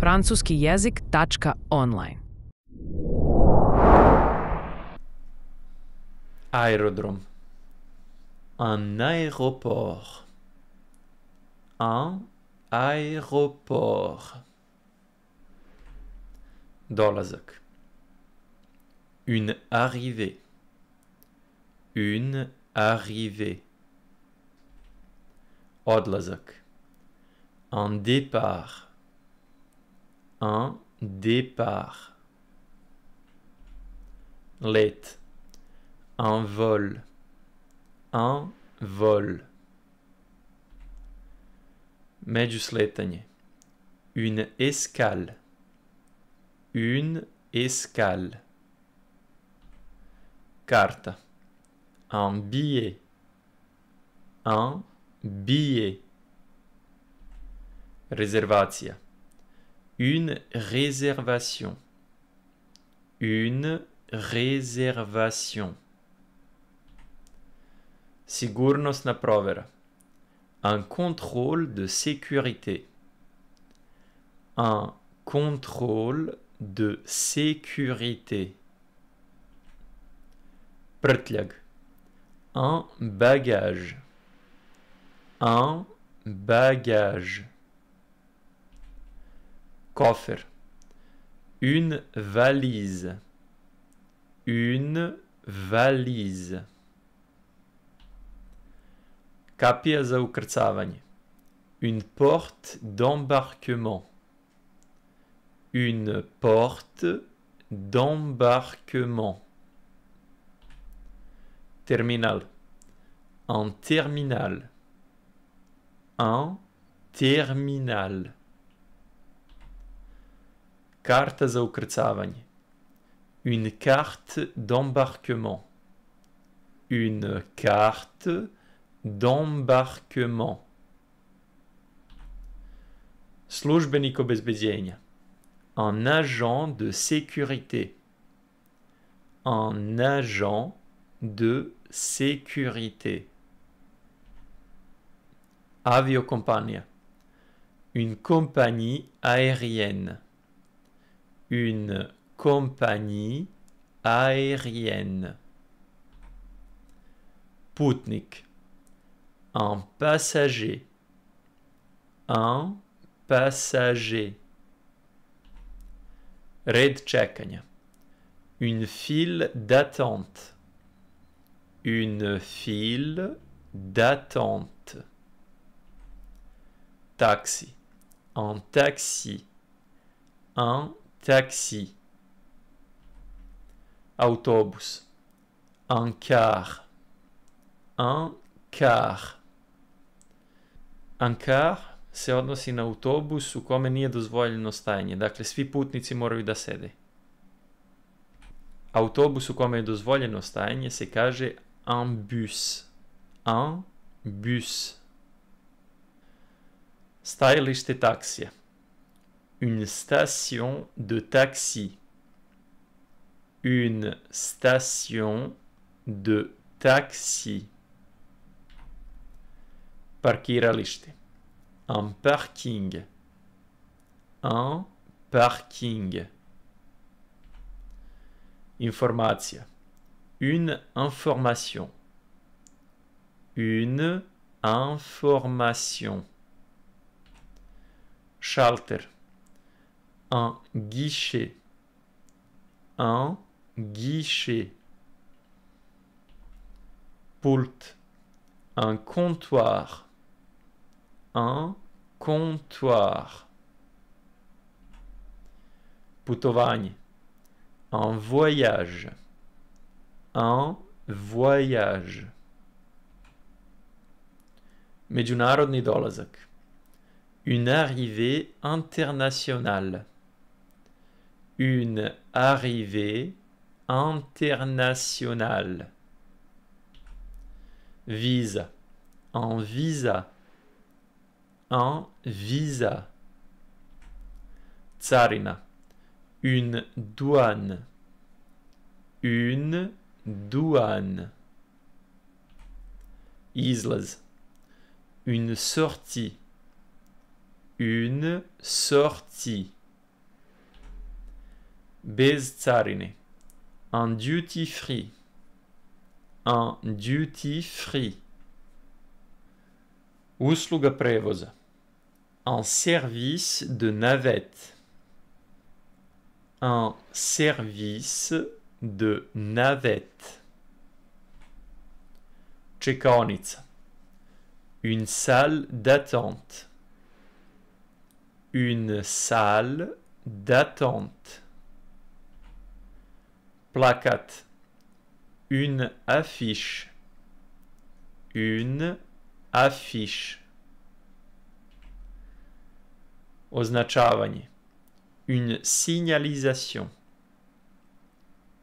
Francuski jezik.online. Aérodrome. Un aéroport. Un aéroport. Dolazak. Une arrivée. Une arrivée. Odlazak. Un départ. Un départ. Let. Un vol. Un vol. Međusletanje. Une escale. Une escale. Carta. Un billet. Un billet. Réservatia. Une réservation. Une réservation. Sigurnosna provera. Un contrôle de sécurité. Un contrôle de sécurité. Prtljag. Un bagage. Un bagage. Koffer. Une valise. Une valise. Kapija za ukrcavanje. Une porte d'embarquement. Une porte d'embarquement. Terminal. Un terminal. Un terminal. Karta za ukrcavanje. Une carte d'embarquement. Une carte d'embarquement. Službenik obezbeđenja. Un agent de sécurité. Un agent de sécurité. Aviokompanija. Une compagnie aérienne. Une compagnie aérienne. Putnik. Un passager. Un passager. Red čekanja. Une file d'attente. Une file d'attente. Taxi. Un taxi. Un taxi. Autobus. Un car. Un car. Un car se odnosi na autobus u kome nije dozvoljeno stajanje. Dakle, svi putnici moraju da sede. Autobus u kome je dozvoljeno stajanje se kaže un bus. Un bus. Stajalište taksija. Une station de taxi. Une station de taxi. Parkiralište. Un parking. Un parking. Informacija. Une information. Une information. Schalter. Un guichet. Un guichet. Pult. Un comptoir. Un comptoir. Putovanje. Un voyage. Un voyage. Međunarodni dolazak. Une arrivée internationale. Une arrivée internationale. Visa. Un visa. Un visa. Carina. Une douane. Une douane. Izlaz. Une sortie. Une sortie. bez carine. Un duty free. Un duty free. Usluga prevoza. Un service de navette. Un service de navette. Čekaonica. Une salle d'attente. Une salle d'attente. Plakat. Une affiche. Une affiche. Označavanje. Une signalisation.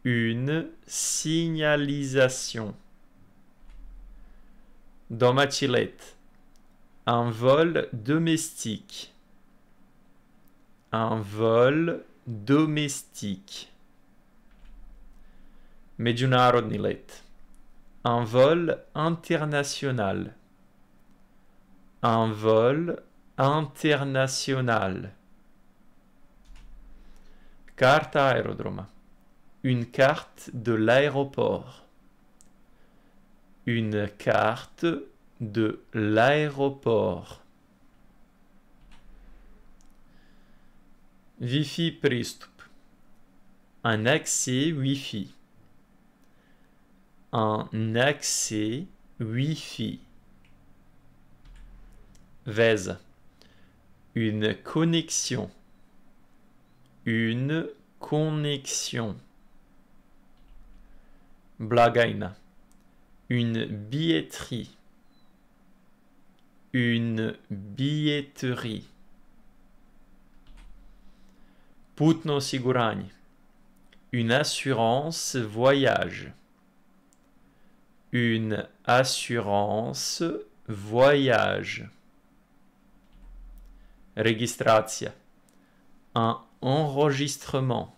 Une signalisation. Domaći let. Un vol domestique. Un vol domestique. Međunarodni let. Un vol international. Un vol international. Carte aérodrome. Une carte de l'aéroport. Une carte de l'aéroport. Wi-Fi pristup. Un accès Wi-Fi. Un accès Wi-Fi. Veza. Une connexion. Une connexion. Blagajna. Une billetterie. Une billetterie. Putno osiguranje. Une assurance voyage. Une assurance voyage. Registracija. Un enregistrement.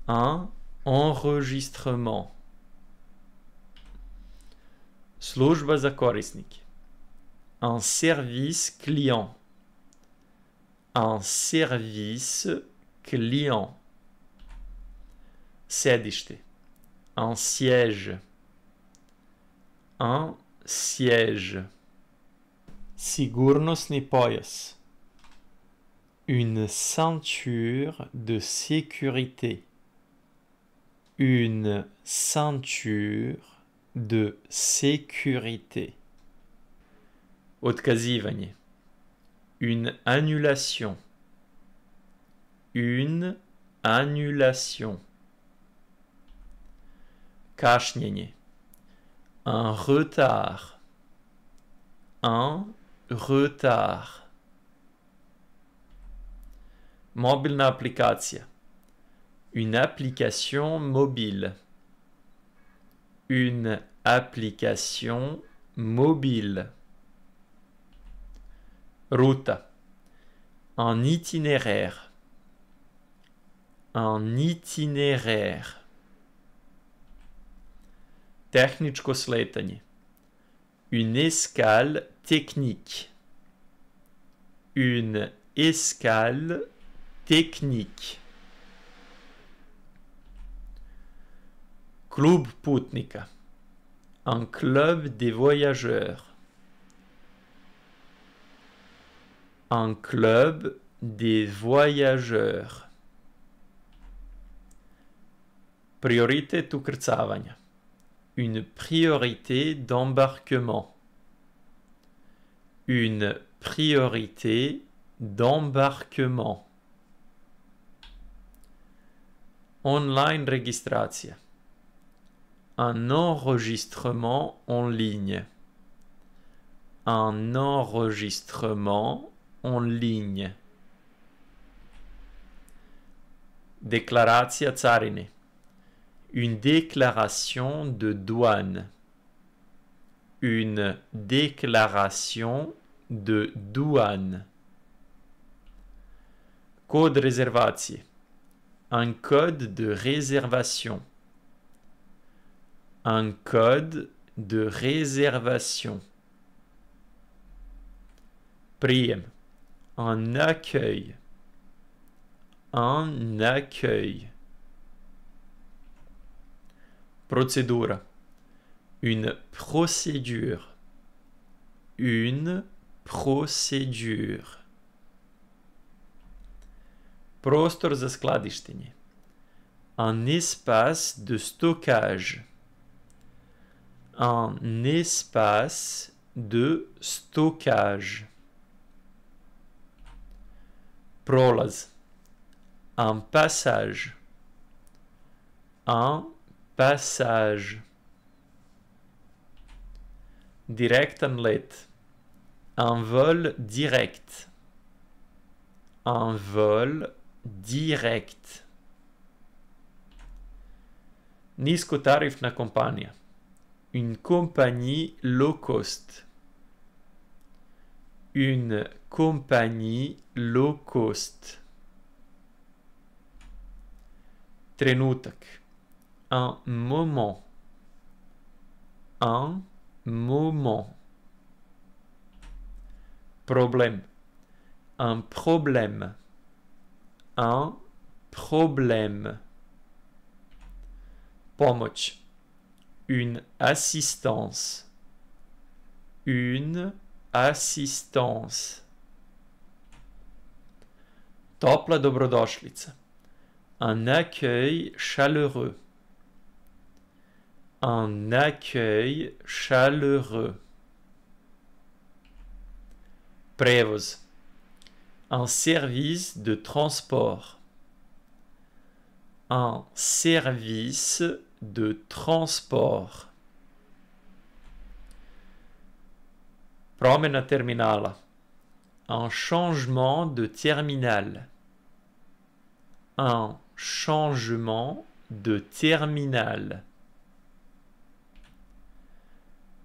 Un enregistrement. Služba za korisnike. Un service client. Un service client. Sedište. Un siège. Un siège. Sigurnosni pojas. Une ceinture de sécurité. Une ceinture de sécurité. Otkazivanje. Une annulation. Une annulation. Kašnjenje. Un retard. Un retard. Mobilna aplikacija. Une application mobile. Une application mobile. Ruta. Un itinéraire. Un itinéraire. Tehničko sletanje. Une escale technique. Une escale technique. Klub putnika. Un club des voyageurs. Un club des voyageurs. Prioritet ukrcavanja. Une priorité d'embarquement. Une priorité d'embarquement. Online registracija. Un enregistrement en ligne. Un enregistrement en ligne. Deklaracija carine. Une déclaration de douane. Une déclaration de douane. Code rezervacije. Un code de réservation. Un code de réservation. Prijem. Un accueil. Un accueil. Procedura. Une procédure. Une procédure. Prostor za skladištenje. Un espace de stockage. Un espace de stockage. Prolaz. Un passage. Un passage. Direktan let. Un vol direct. Un vol direct. Niskotarifna kompanija. Une compagnie low cost. Une compagnie low cost. Trenutak. Un moment. Un moment. Problème. Un problème. Un problème. Pomoć. Une assistance. Une assistance. Topla dobrodošlica. Un accueil chaleureux. Un accueil chaleureux. Prevoz. Un service de transport. Un service de transport. Promena terminala. Un changement de terminal. Un changement de terminal.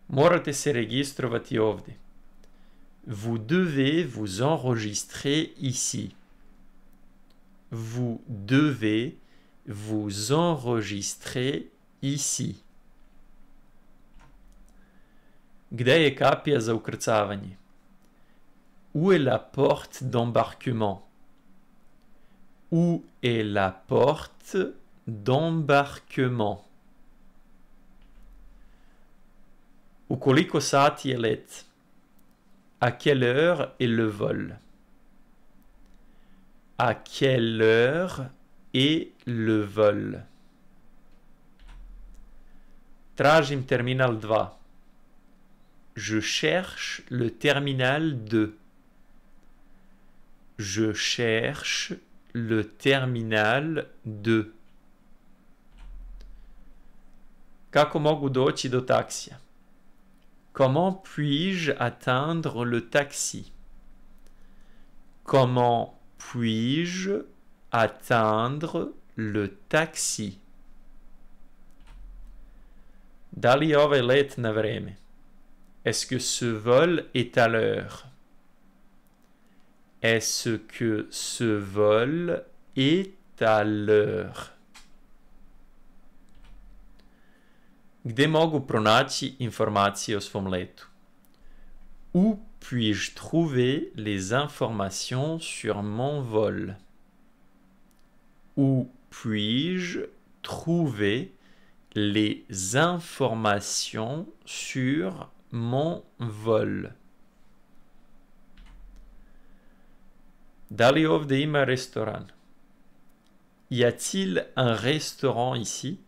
Morate se registrovati ovdje. Vous devez vous enregistrer ici. Vous devez vous enregistrer ici. Gde je kapija za ukrcavanje? Où est la porte d'embarquement? Où est la porte d'embarquement? U koliko sati je let? À quelle heure est le vol? À quelle heure est le vol? Tražim terminal 2. Je cherche le terminal 2. Je cherche le terminal 2. Kako mogu doći do taksija? Comment puis-je atteindre le taxi? Comment puis-je atteindre le taxi? Da li je ovaj let na vreme? Est-ce que ce vol est à l'heure? Est-ce que ce vol est à l'heure? Gde mogu pronaći informacije o svom letu? Où puis-je trouver les informations sur mon vol? Où puis-je trouver les informations sur mon vol? Da li ovdje ima restoran? Y a-t-il un restaurant ici?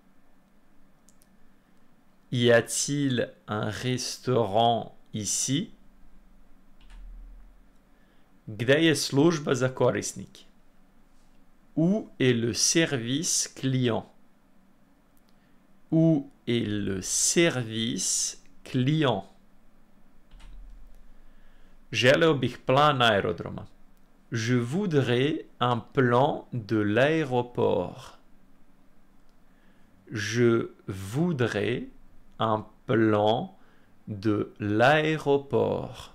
Y a-t-il un restaurant ici? Gde je služba za korisnike? Où est le service client? Où est le service client? Želeo bih plan aerodroma. Je voudrais un plan de l'aéroport. Je voudrais un plan de l'aéroport.